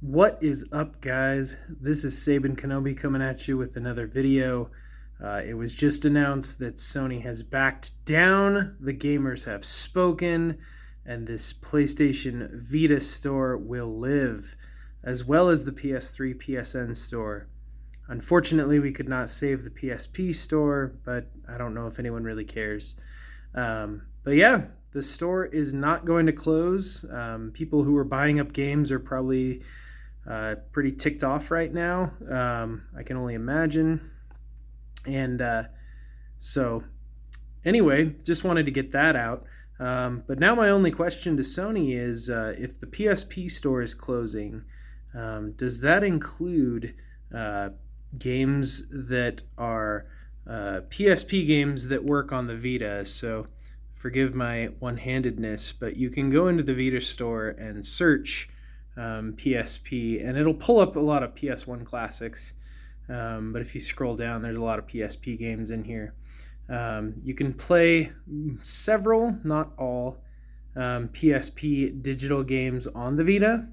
What is up, guys? This is Saban Kenobi coming at you with another video. It was just announced that Sony has backed down, the gamers have spoken, and this PlayStation Vita Store will live, as well as the PS3 PSN Store. Unfortunately, we could not save the PSP Store, but I don't know if anyone really cares. But yeah, the store is not going to close. People who are buying up games are probably pretty ticked off right now. I can only imagine. And so anyway, just wanted to get that out. But now my only question to Sony is, if the PSP store is closing, does that include games that are PSP games that work on the Vita? So forgive my one-handedness, but you can go into the Vita store and search PSP, and it'll pull up a lot of PS1 classics. But if you scroll down, there's a lot of PSP games in here. You can play several, not all, PSP digital games on the Vita.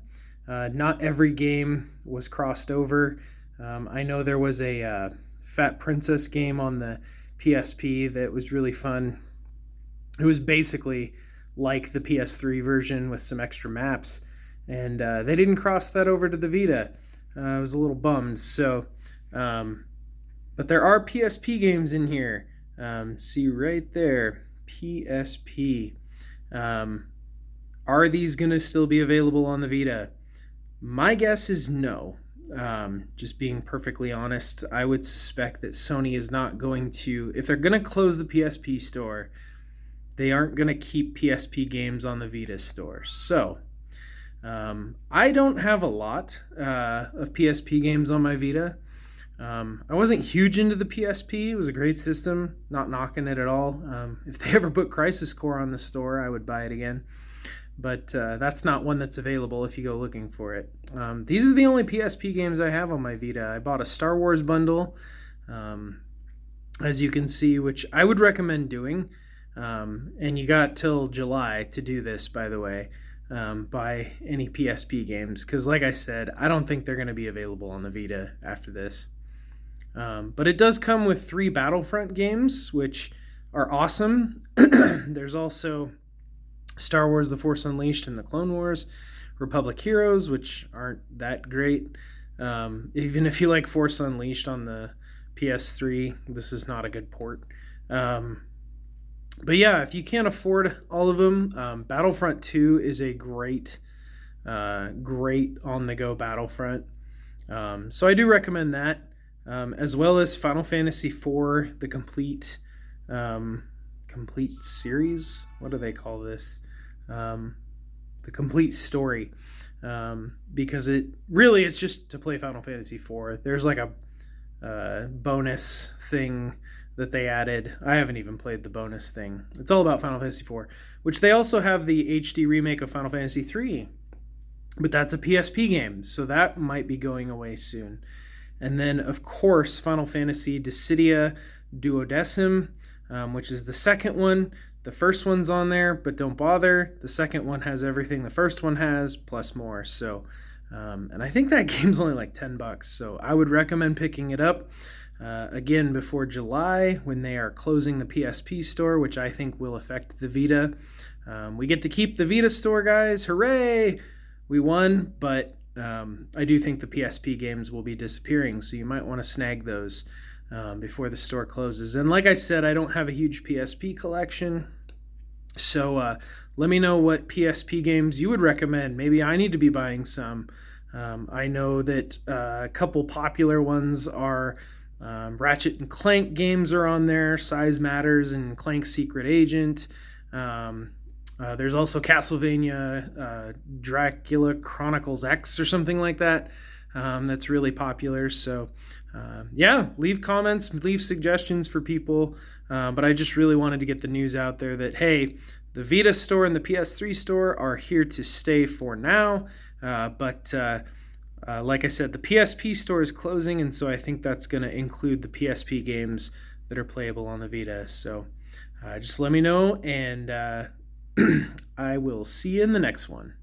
Not every game was crossed over. I know there was a Fat Princess game on the PSP that was really fun. It was basically like the PS3 version with some extra maps, and they didn't cross that over to the Vita. I was a little bummed. So, but there are PSP games in here. See right there, PSP. Are these going to still be available on the Vita? My guess is no. Just being perfectly honest, I would suspect that Sony is not going to, if they're going to close the PSP store, they aren't going to keep PSP games on the Vita store. So, I don't have a lot of PSP games on my Vita. I wasn't huge into the PSP. It was a great system, not knocking it at all. If they ever put Crisis Core on the store, I would buy it again. But that's not one that's available if you go looking for it. These are the only PSP games I have on my Vita. I bought a Star Wars bundle, as you can see, which I would recommend doing. And you got till July to do this, by the way, buy any PSP games. Because like I said, I don't think they're going to be available on the Vita after this. But it does come with 3 Battlefront games, which are awesome. There's also Star Wars The Force Unleashed and The Clone Wars, Republic Heroes, which aren't that great. Even if you like Force Unleashed on the PS3, this is not a good port. But yeah, if you can't afford all of them, Battlefront 2 is a great on-the-go Battlefront. So I do recommend that, as well as Final Fantasy IV, the complete series. What do they call this? The complete story. Because it's just to play Final Fantasy IV. There's like a bonus thing that they added. I haven't even played the bonus thing. It's all about Final Fantasy IV, which they also have the HD remake of Final Fantasy III, but that's a PSP game, so that might be going away soon. And then, of course, Final Fantasy Dissidia Duodecim, which is the second one. The first one's on there, but don't bother. The second one has everything the first one has, plus more. So, and I think that game's only like $10, so I would recommend picking it up. Again, before July, when they are closing the PSP store, which I think will affect the Vita. We get to keep the Vita store, guys. Hooray! We won, but I do think the PSP games will be disappearing, so you might want to snag those before the store closes. And like I said, I don't have a huge PSP collection, so let me know what PSP games you would recommend. Maybe I need to be buying some. I know that a couple popular ones are Ratchet and Clank games are on there, Size Matters and Clank Secret Agent. There's also Castlevania Dracula Chronicles X or something like that. That's really popular. So yeah, leave comments, leave suggestions for people. But I just really wanted to get the news out there that, hey, the Vita store and the PS3 store are here to stay for now. But like I said, the PSP store is closing, and so I think that's going to include the PSP games that are playable on the Vita. So just let me know, and I will see you in the next one.